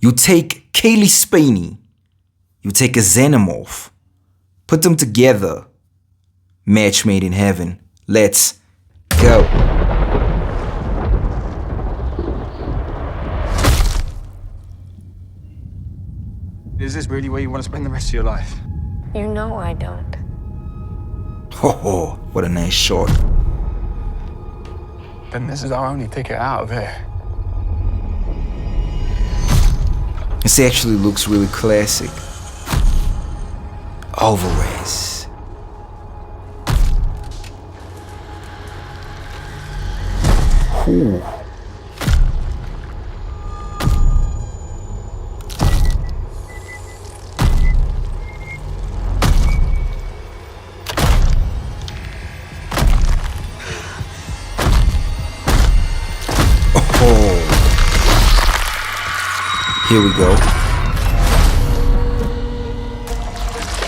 You take Cailee Spaeny, you take a xenomorph, put them together, match made in heaven. Let's go. Is this really where you want to spend the rest of your life? You know I don't. Oh, what a nice shot. Then this is our only ticket out of here. This actually looks really classic. Álvarez. Ooh. Here we go.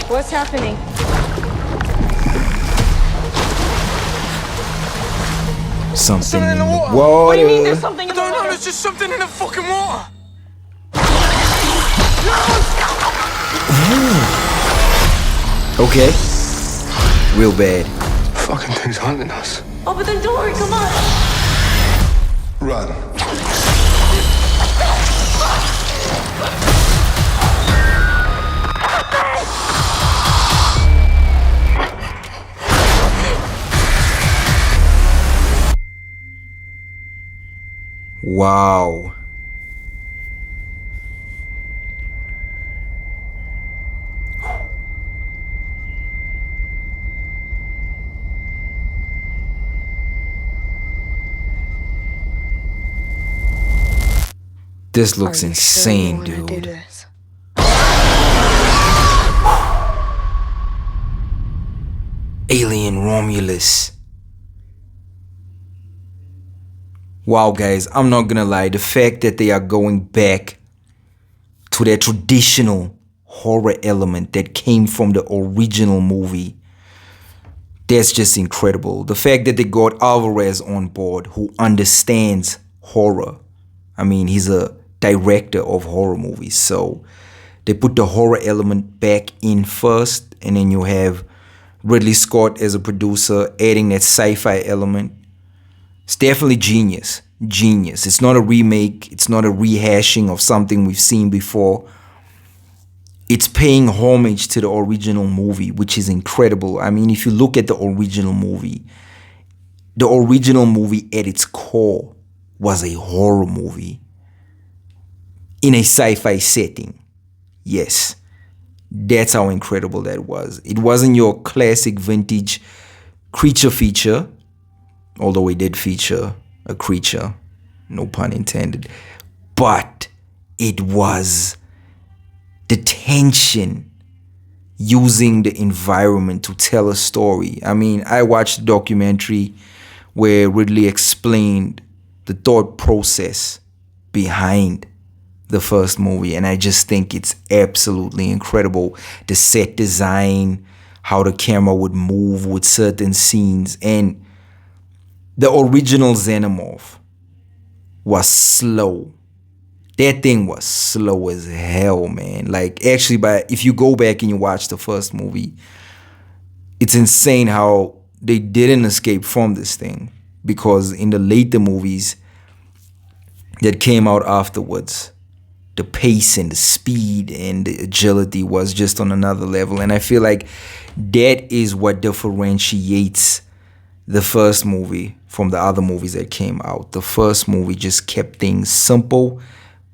What's happening? Something in the water. What do you mean there's something in the water? No, there's just something in the fucking water. Okay. Real bad. Fucking thing's hunting us. Open the door, come on. Run. Wow. This looks insane, dude. Alien Romulus. Wow, guys, I'm not gonna lie. The fact that they are going back to their traditional horror element that came from the original movie, that's just incredible. The fact that they got Álvarez on board, who understands horror. I mean, he's a director of horror movies, so they put the horror element back in first, and then you have Ridley Scott as a producer adding that sci-fi element. It's definitely genius. Genius. It's not a remake. It's not a rehashing of something we've seen before. It's paying homage to the original movie, which is incredible. I mean, if you look at the original movie at its core was a horror movie in a sci-fi setting. Yes, that's how incredible that was. It wasn't your classic vintage creature feature, although it did feature a creature, no pun intended, but it was the tension using the environment to tell a story. I mean, I watched a documentary where Ridley explained the thought process behind the first movie, and I just think it's absolutely incredible. The set design, how the camera would move with certain scenes, and the original xenomorph was slow. That thing was slow as hell, man. Like, actually, if you go back and you watch the first movie, it's insane how they didn't escape from this thing. Because in the later movies that came out afterwards, the pace and the speed and the agility was just on another level. And I feel like that is what differentiates the first movie from the other movies that came out. The first movie just kept things simple,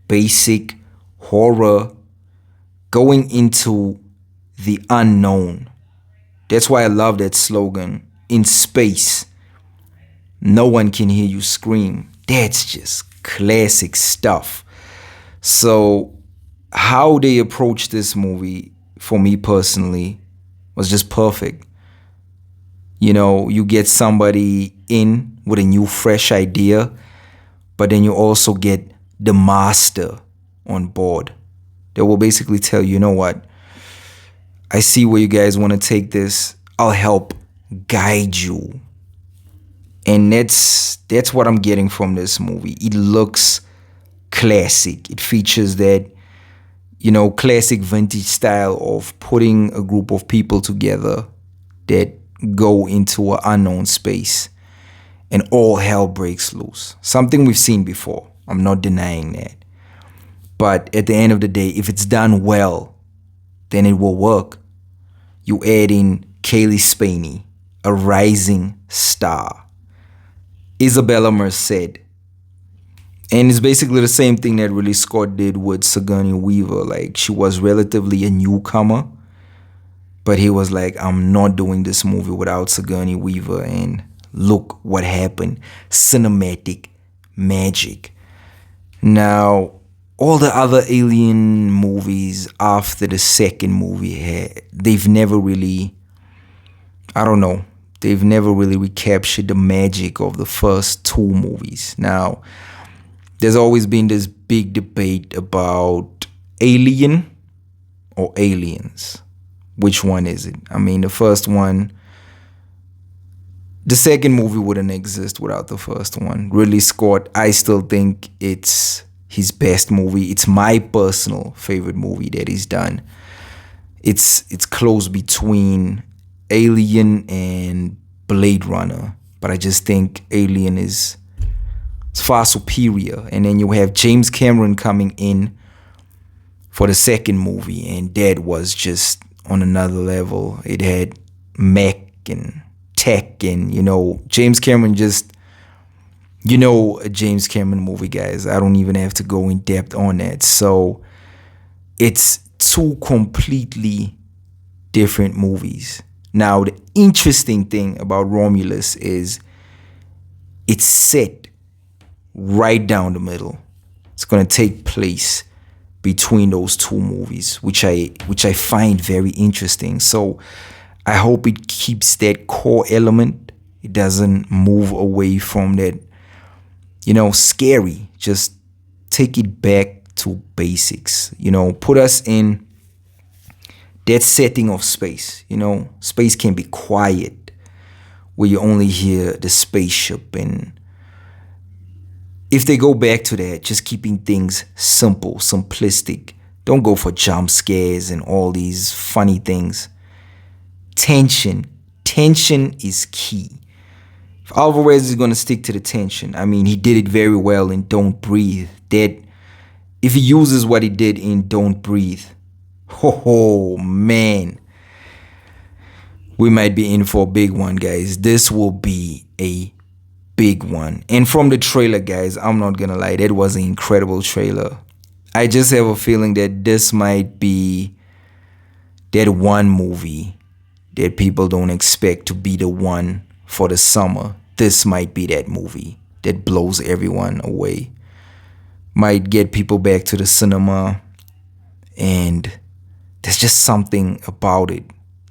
basic, horror, going into the unknown. That's why I love that slogan, in space, no one can hear you scream. That's just classic stuff. So how they approached this movie, for me personally, was just perfect. You know, you get somebody in with a new, fresh idea, but then you also get the master on board that will basically tell you, you know what, I see where you guys want to take this. I'll help guide you. And that's what I'm getting from this movie. It looks classic. It features that, classic vintage style of putting a group of people together that go into an unknown space and all hell breaks loose. Something we've seen before. I'm not denying that. But at the end of the day, if it's done well, then it will work. You add in Cailee Spaeny, a rising star. Isabela Merced. And it's basically the same thing that really Scott did with Sigourney Weaver. Like, she was relatively a newcomer, but he was like, I'm not doing this movie without Sigourney Weaver. And look what happened. Cinematic magic. Now, all the other Alien movies after the second movie, they've never really, they've never really recaptured the magic of the first two movies. Now, there's always been this big debate about Alien or Aliens. Which one is it? I mean, the first one, the second movie wouldn't exist without the first one. Ridley Scott, I still think it's his best movie. It's my personal favorite movie that he's done. It's close between Alien and Blade Runner, but I just think Alien is far superior. And then you have James Cameron coming in for the second movie, and that was just on another level. It had mech and tech, and James Cameron just, a James Cameron movie, guys. I don't even have to go in depth on that. So it's two completely different movies. Now, the interesting thing about Romulus is it's set right down the middle. It's going to take place between those two movies, which I find very interesting. So I hope it keeps that core element. It doesn't move away from that, scary. Just take it back to basics. Put us in that setting of space. Space can be quiet, where you only hear the spaceship. And if they go back to that, just keeping things simple, simplistic. Don't go for jump scares and all these funny things. Tension is key. If Alvarez is going to stick to the tension, I mean, he did it very well in Don't Breathe. That, if he uses what he did in Don't Breathe, oh man, we might be in for a big one, guys. This will be a big one. And from the trailer, guys, I'm not gonna lie, that was an incredible trailer. I just have a feeling that this might be that one movie that people don't expect to be the one for the summer. This might be that movie that blows everyone away. Might get people back to the cinema, and there's just something about it.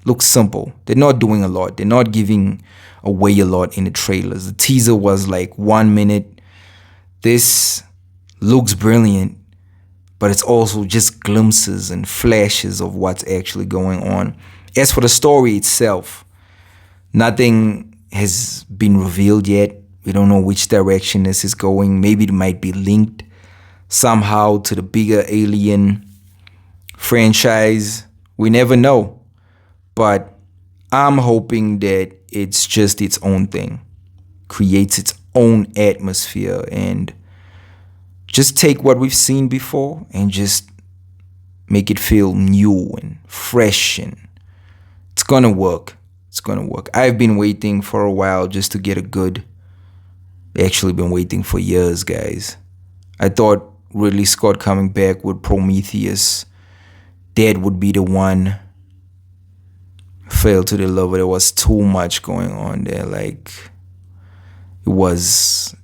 Looks simple. They're not doing a lot. They're not giving away a lot in the trailers. The teaser was like 1 minute. This looks brilliant, but it's also just glimpses and flashes of what's actually going on. As for the story itself, nothing has been revealed yet. We don't know which direction this is going. Maybe it might be linked somehow to the bigger Alien franchise. We never know. But I'm hoping that it's just its own thing, creates its own atmosphere, and just take what we've seen before and just make it feel new and fresh, and it's gonna work. It's gonna work. I've been waiting for a while just to get a good, actually been waiting for years, guys. I thought Ridley Scott coming back with Prometheus, that would be the one. Failed to deliver. There was too much going on there. Like, it was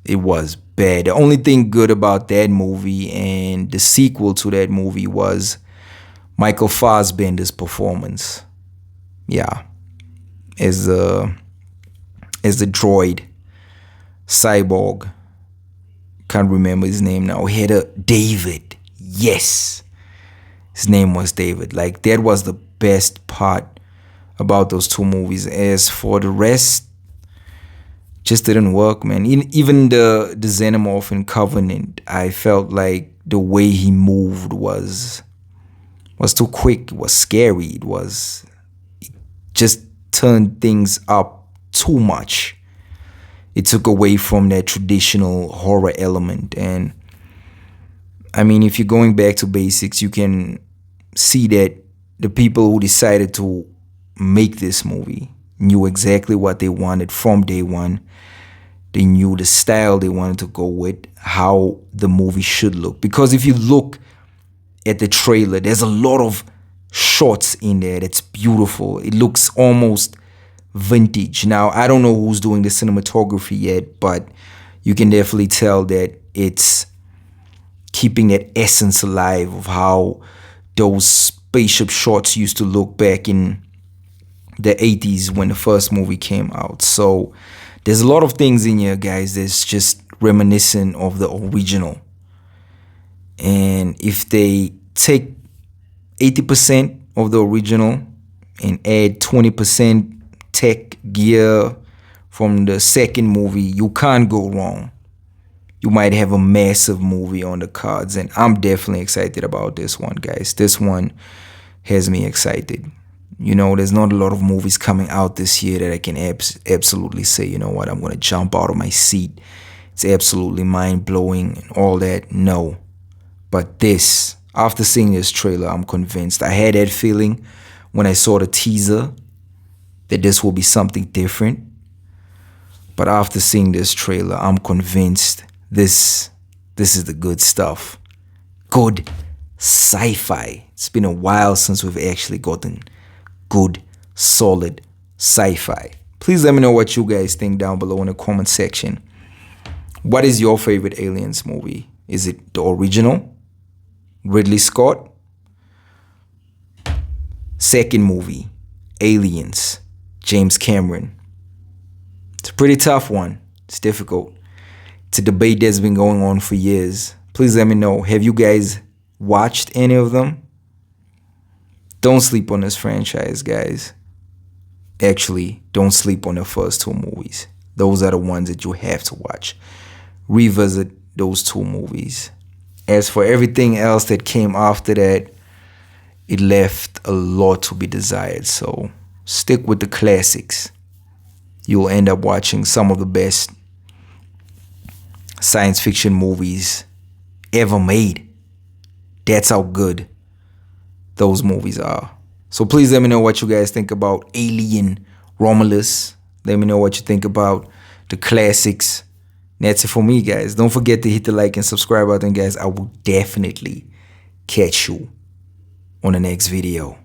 bad. The only thing good about that movie and the sequel to that movie was Michael Fassbender's performance. Yeah, as the droid cyborg. Can't remember his name now. He had a David. Yes, his name was David. Like, that was the best part about those two movies. As for the rest, just didn't work, man. Even the Xenomorph in Covenant, I felt like the way he moved was too quick. It was scary. It just turned things up too much. It took away from that traditional horror element. And I mean, if you're going back to basics, you can see that the people who decided to make this movie knew exactly what they wanted from day one. They knew the style they wanted to go with, how the movie should look. Because if you look at the trailer, there's a lot of shots in there that's beautiful. It looks almost vintage. Now, I don't know who's doing the cinematography yet, but you can definitely tell that it's keeping that essence alive of how those spaceship shots used to look back in the 80s when the first movie came out. So there's a lot of things in here, guys, that's just reminiscent of the original. And if they take 80% of the original and add 20% tech gear from the second movie, you can't go wrong. You might have a massive movie on the cards, and I'm definitely excited about this one, guys. This one has me excited. You know, there's not a lot of movies coming out this year that I can absolutely say, you know what, I'm going to jump out of my seat. It's absolutely mind-blowing and all that. No. But this, after seeing this trailer, I'm convinced. I had that feeling when I saw the teaser that this will be something different. But after seeing this trailer, I'm convinced this is the good stuff. Good sci-fi. It's been a while since we've actually gotten good, solid sci-fi. Please let me know what you guys think down below in the comment section. What is your favorite Aliens movie? Is it the original, Ridley Scott? Second movie, Aliens, James Cameron. It's a pretty tough one. It's difficult. It's a debate that's been going on for years. Please let me know. Have you guys watched any of them? Don't sleep on this franchise, guys. Actually, don't sleep on the first two movies. Those are the ones that you have to watch. Revisit those two movies. As for everything else that came after that, it left a lot to be desired. So stick with the classics. You'll end up watching some of the best science fiction movies ever made. That's how good those movies are. So please let me know what you guys think about Alien Romulus. Let me know what you think about the classics. That's it for me, guys. Don't forget to hit the like and subscribe button, guys. I will definitely catch you on the next video.